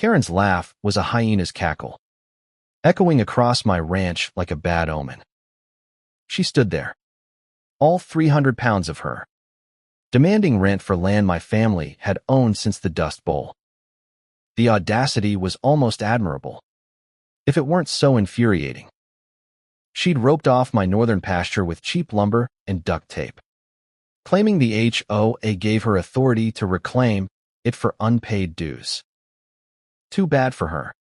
Karen's laugh was a hyena's cackle, echoing across my ranch like a bad omen. She stood there, all 300 pounds of her, demanding rent for land my family had owned since the Dust Bowl. The audacity was almost admirable, if it weren't so infuriating. She'd roped off my northern pasture with cheap lumber and duct tape, claiming the HOA gave her authority to reclaim it for unpaid dues. Too bad for her.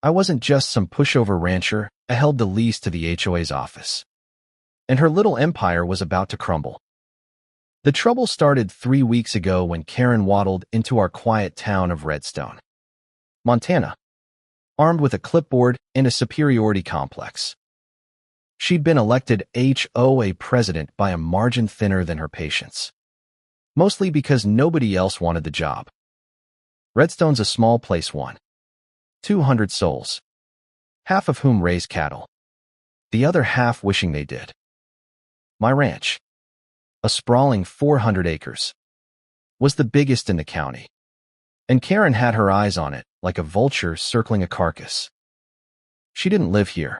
I wasn't just some pushover rancher. I held the lease to the HOA's office, and her little empire was about to crumble. The trouble started 3 weeks ago when Karen waddled into our quiet town of Redstone, Montana, armed with a clipboard and a superiority complex. She'd been elected HOA president by a margin thinner than her patience, mostly because nobody else wanted the job. Redstone's a small place, 200 souls, half of whom raise cattle, the other half wishing they did. My ranch, a sprawling 400 acres, was the biggest in the county, and Karen had her eyes on it like a vulture circling a carcass. She didn't live here,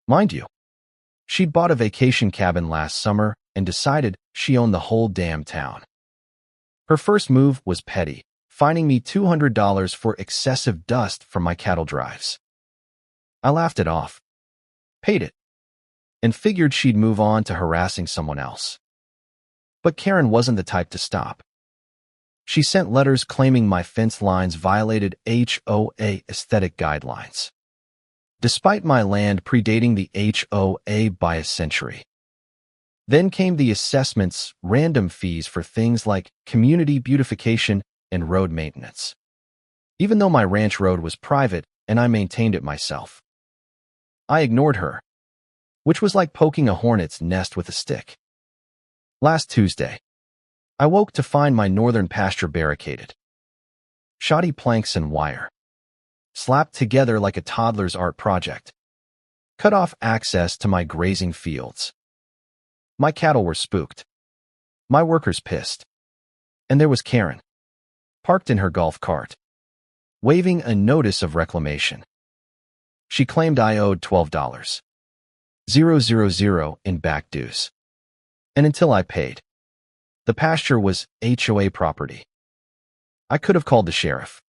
mind you. She'd bought a vacation cabin last summer and decided she owned the whole damn town. Her first move was petty, fining me $200 for excessive dust from my cattle drives. I laughed it off, paid it, and figured she'd move on to harassing someone else. But Karen wasn't the type to stop. She sent letters claiming my fence lines violated HOA aesthetic guidelines, despite my land predating the HOA by a century. Then came the assessments, random fees for things like community beautification and road maintenance, even though my ranch road was private and I maintained it myself. I ignored her, which was like poking a hornet's nest with a stick. Last Tuesday, I woke to find my northern pasture barricaded. Shoddy planks and wire, slapped together like a toddler's art project, cut off access to my grazing fields. My cattle were spooked, my workers pissed, and there was Karen, parked in her golf cart, waving a notice of reclamation. She claimed I owed $12,000 in back dues, and until I paid, the pasture was HOA property. I could have called the sheriff,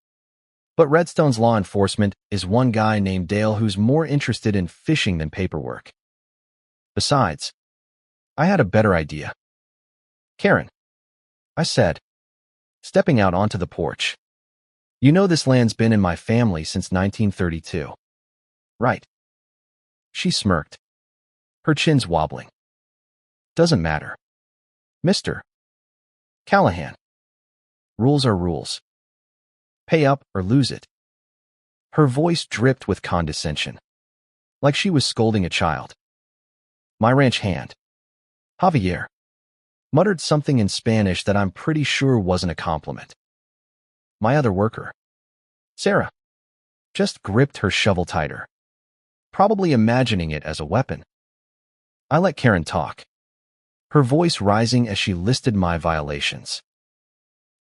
but Redstone's law enforcement is one guy named Dale who's more interested in fishing than paperwork. Besides, I had a better idea. Karen, I said, stepping out onto the porch, you know this land's been in my family since 1932, right? She smirked, her chin's wobbling. Doesn't matter, Mr. Callahan. Rules are rules. Pay up or lose it. Her voice dripped with condescension, like she was scolding a child. My ranch hand, Javier, muttered something in Spanish that I'm pretty sure wasn't a compliment. My other worker, Sarah, just gripped her shovel tighter, probably imagining it as a weapon. I let Karen talk, her voice rising as she listed my violations.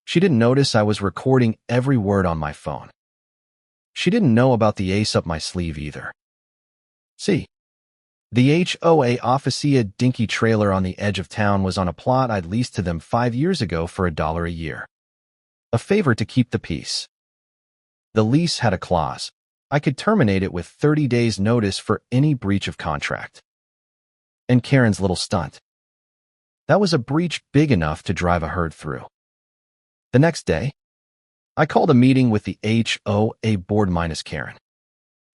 She didn't notice I was recording every word on my phone. She didn't know about the ace up my sleeve either. See, the HOA officia dinky trailer on the edge of town was on a plot I'd leased to them 5 years ago for $1 a year. A favor to keep the peace. The lease had a clause. I could terminate it with 30 days' notice for any breach of contract. And Karen's little stunt. That was a breach big enough to drive a herd through. The next day, I called a meeting with the HOA board minus Karen,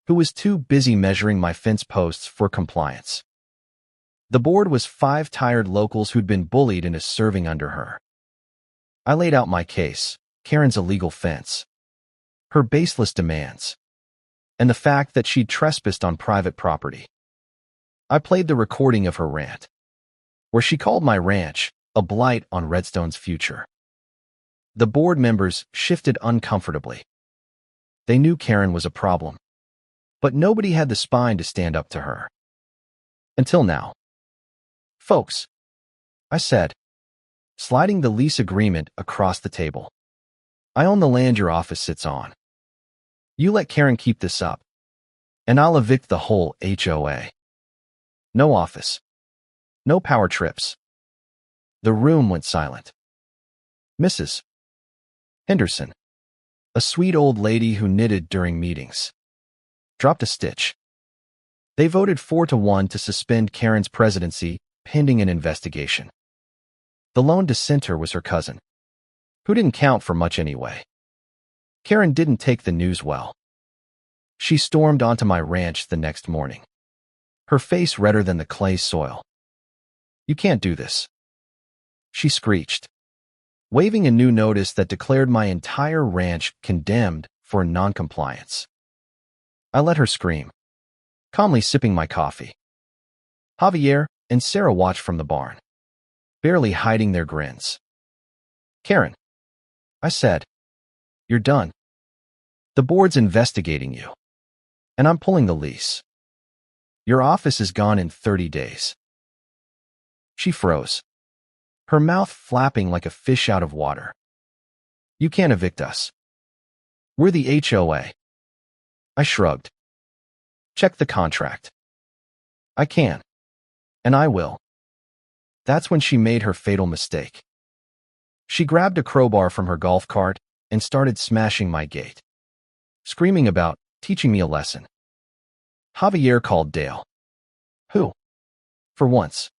who was too busy measuring my fence posts for compliance. The board was 5 tired locals who'd been bullied into serving under her. I laid out my case, Karen's illegal fence, her baseless demands, and the fact that she'd trespassed on private property. I played the recording of her rant, where she called my ranch a blight on Redstone's future. The board members shifted uncomfortably. They knew Karen was a problem, but nobody had the spine to stand up to her. Until now. Folks, I said, sliding the lease agreement across the table. I own the land your office sits on. You let Karen keep this up, and I'll evict the whole HOA. No office. No power trips. The room went silent. Mrs. Henderson, a sweet old lady who knitted during meetings, dropped a stitch. They voted 4-1 to suspend Karen's presidency pending an investigation. The lone dissenter was her cousin, who didn't count for much anyway. Karen didn't take the news well. She stormed onto my ranch the next morning, her face redder than the clay soil. "You can't do this," she screeched, waving a new notice that declared my entire ranch condemned for noncompliance. I let her scream, calmly sipping my coffee. Javier and Sarah watched from the barn, barely hiding their grins. "Karen," I said, "you're done. The board's investigating you, and I'm pulling the lease. Your office is gone in 30 days. She froze, her mouth flapping like a fish out of water. "You can't evict us. We're the HOA. I shrugged. "Check the contract." "I can. And I will." That's when she made her fatal mistake. She grabbed a crowbar from her golf cart and started smashing my gate, screaming about teaching me a lesson. Javier called Dale, who, for once,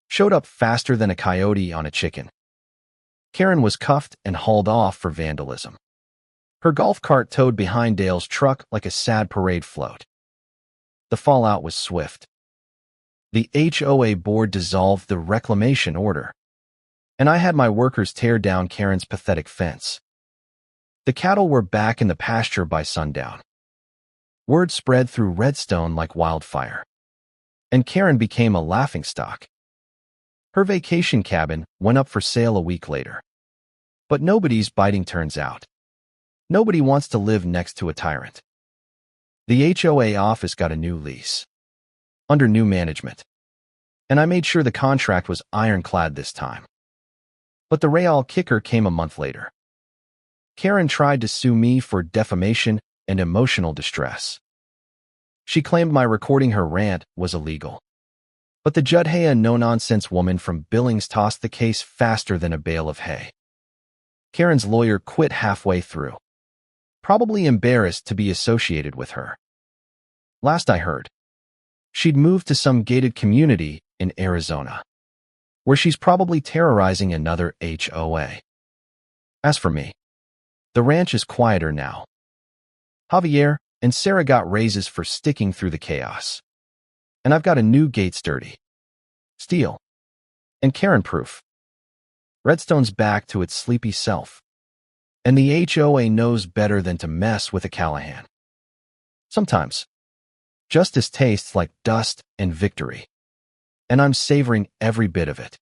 showed up faster than a coyote on a chicken. Karen was cuffed and hauled off for vandalism, her golf cart towed behind Dale's truck like a sad parade float. The fallout was swift. The HOA board dissolved the reclamation order, and I had my workers tear down Karen's pathetic fence. The cattle were back in the pasture by sundown. Word spread through Redstone like wildfire, and Karen became a laughingstock. Her vacation cabin went up for sale a week later. But nobody's biting, turns out. Nobody wants to live next to a tyrant. The HOA office got a new lease, under new management, and I made sure the contract was ironclad this time. But the real kicker came a month later. Karen tried to sue me for defamation and emotional distress. She claimed my recording her rant was illegal. But the Judhaya no-nonsense woman from Billings tossed the case faster than a bale of hay. Karen's lawyer quit halfway through, probably embarrassed to be associated with her. Last I heard, she'd moved to some gated community in Arizona, where she's probably terrorizing another HOA. As for me, the ranch is quieter now. Javier and Sarah got raises for sticking through the chaos. And I've got a new gate, sturdy, steel, and Karen-proof. Redstone's back to its sleepy self, and the HOA knows better than to mess with a Callahan. Sometimes, justice tastes like dust and victory, and I'm savoring every bit of it.